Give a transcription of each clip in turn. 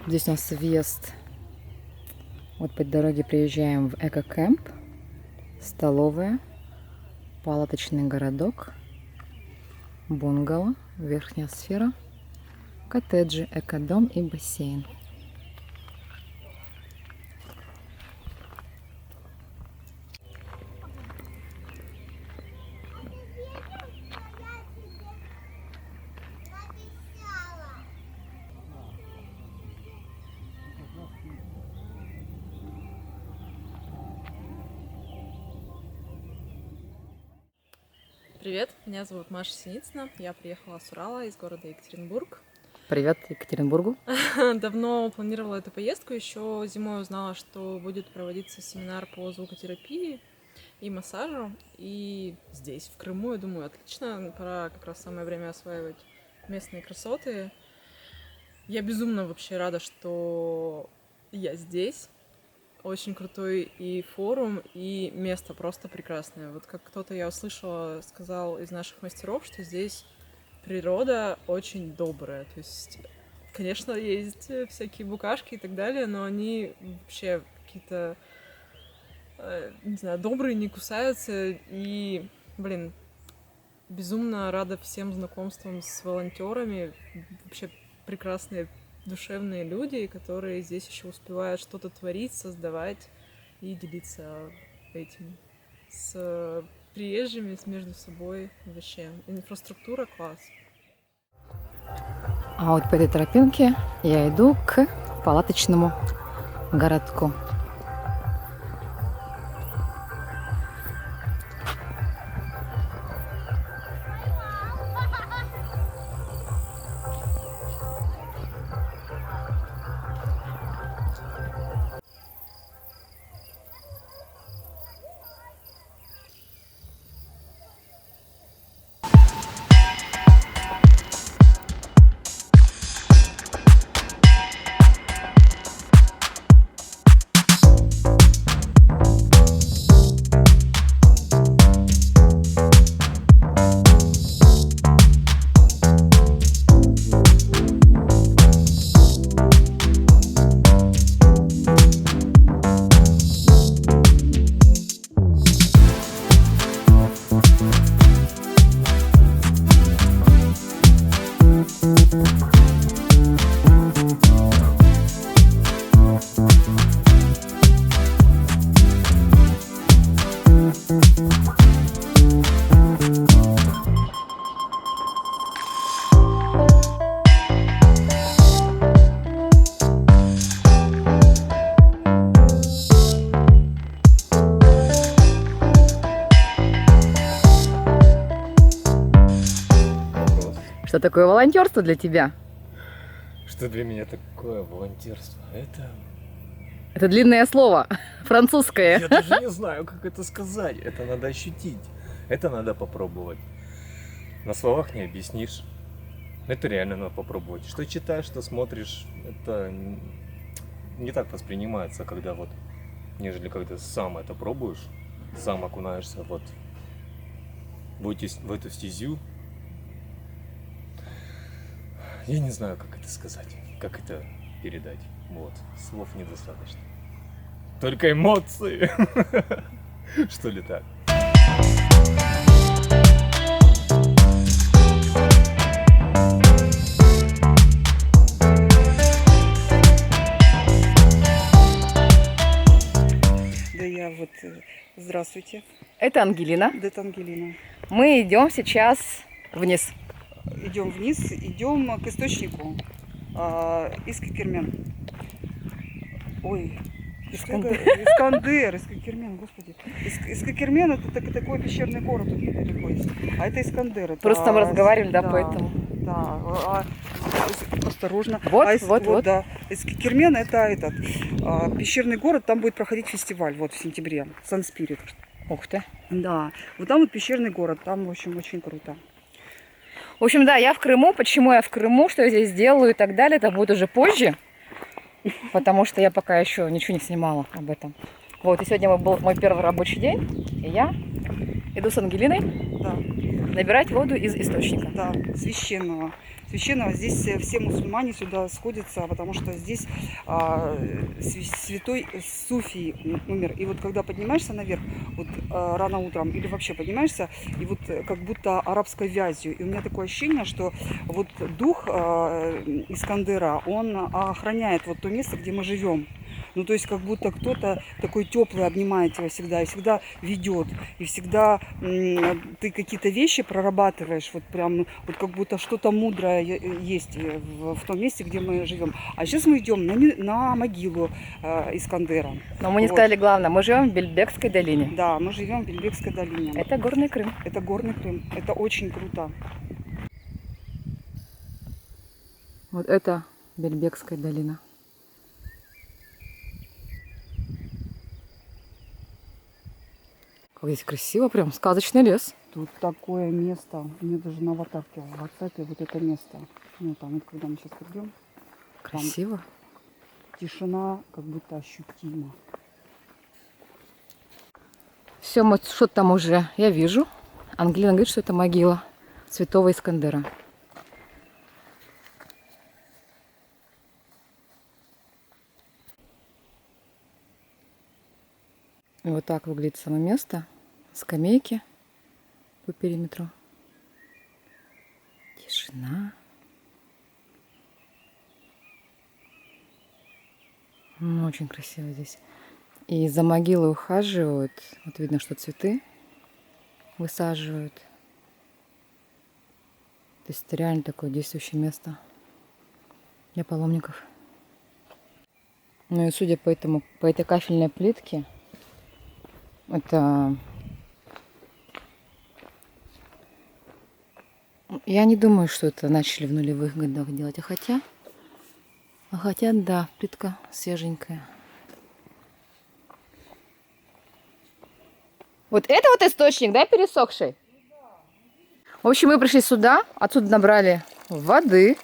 Здесь у нас въезд. Вот по дороге приезжаем в эко-кэмп, столовая, палаточный городок, бунгало, верхняя сфера, коттеджи, экодом и бассейн. Привет, меня зовут Маша Синицына, я приехала с Урала, из города Екатеринбург. Привет Екатеринбургу. Давно планировала эту поездку, еще зимой узнала, что будет проводиться семинар по звукотерапии и массажу. И здесь, в Крыму, я думаю, отлично, пора как раз самое время осваивать местные красоты. Я безумно вообще рада, что я здесь. Очень крутой и форум, и место просто прекрасное. Вот как кто-то, я услышала, сказал из наших мастеров, что здесь природа очень добрая. То есть, конечно, есть всякие букашки и так далее, но они вообще какие-то, не знаю, добрые, не кусаются. И, блин, безумно рада всем знакомствам с волонтерами. Вообще прекрасные душевные люди, которые здесь еще успевают что-то творить, создавать и делиться этим с приезжими, между собой. Вообще инфраструктура класс. А вот по этой тропинке я иду к палаточному городку. Что такое волонтерство для тебя? Что для меня такое волонтерство? Это длинное слово, французское. Я даже не знаю, как это сказать. Это надо ощутить. Это надо попробовать. На словах не объяснишь. Это реально надо попробовать. Что читаешь, что смотришь, это не так воспринимается, когда вот, нежели когда сам это пробуешь, сам окунаешься вот в эту стезю. Я не знаю, как это сказать, как это передать. Вот, слов недостаточно. Только эмоции. Что ли так? Да я вот, здравствуйте, Это Ангелина. это Ангелина. Мы идем сейчас вниз. Идем вниз, идем к источнику Искакермен. Ой, Искандер, господи. Искакермен это такой пещерный город тут недалеко есть. А это Искандер. Это, Просто мы разговаривали, да, поэтому. Да, осторожно. Вот. Да. Искакермен это этот пещерный город, там будет проходить фестиваль вот в сентябре, Сан-Спирит. Ух ты. Да, вот там вот пещерный город, там, в общем, очень круто. В общем, да, я в Крыму. Почему я в Крыму, что я здесь делаю и так далее, это будет уже позже. Потому что я пока еще ничего не снимала об этом. Вот, и сегодня был мой первый рабочий день. И я иду с Ангелиной. Да. Набирать воду из источника. Да, священного. Священного. Здесь все мусульмане сюда сходятся, потому что здесь святой Суфий умер. И вот когда поднимаешься наверх, вот рано утром, или вообще поднимаешься, и вот как будто арабской вязью. И у меня такое ощущение, что вот дух Искандера, он охраняет вот то место, где мы живем. Ну, то есть, как будто кто-то такой теплый обнимает тебя всегда, и всегда ведет, и всегда ты какие-то вещи прорабатываешь, вот прям, вот как будто что-то мудрое есть в том месте, где мы живем. А сейчас мы идем на могилу Искандера. Но мы не Вот. сказали главное, мы живем в Бельбекской долине. Да, мы живем в Бельбекской долине. Это горный Крым. Это горный Крым. Это очень круто. Вот это Бельбекская долина. Как здесь красиво, прям сказочный лес. Тут такое место. У меня даже на аватарке в WhatsApp вот это место. Ну, там вот когда мы сейчас придем, Красиво. тишина как будто ощутима. Все, мы что-то там уже, я вижу. Ангелина говорит, что это могила святого Искандера. И вот так выглядит само место. Скамейки по периметру. Тишина. Очень красиво здесь. И за могилой ухаживают. Вот видно, что цветы высаживают. То есть это реально такое действующее место для паломников. Ну и судя по этой кафельной плитке, это... Я не думаю, что это начали в нулевых годах делать. А хотя, да, плитка свеженькая. Вот это вот источник, да, пересохший? В общем, мы пришли сюда, отсюда набрали воды.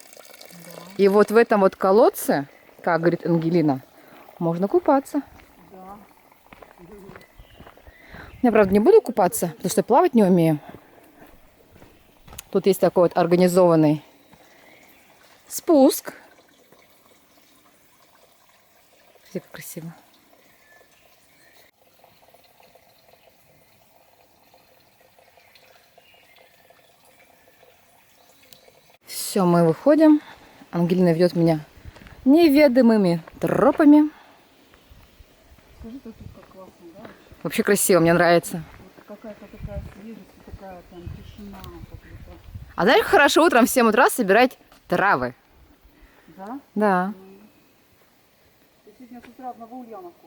И вот в этом вот колодце, как говорит Ангелина, можно купаться. Я, правда, не буду купаться, потому что плавать не умею. Тут есть такой вот организованный спуск. Смотрите, как красиво. Все, мы выходим. Ангелина ведет меня неведомыми тропами. Скажи, тут как классно, да? Вообще красиво, мне нравится. Вот какая-то такая свежесть, такая там тишина. Как будто. А знаешь, как хорошо утром в 7 утра собирать травы. Да? Да. Я сегодня с утра одного Ульяновку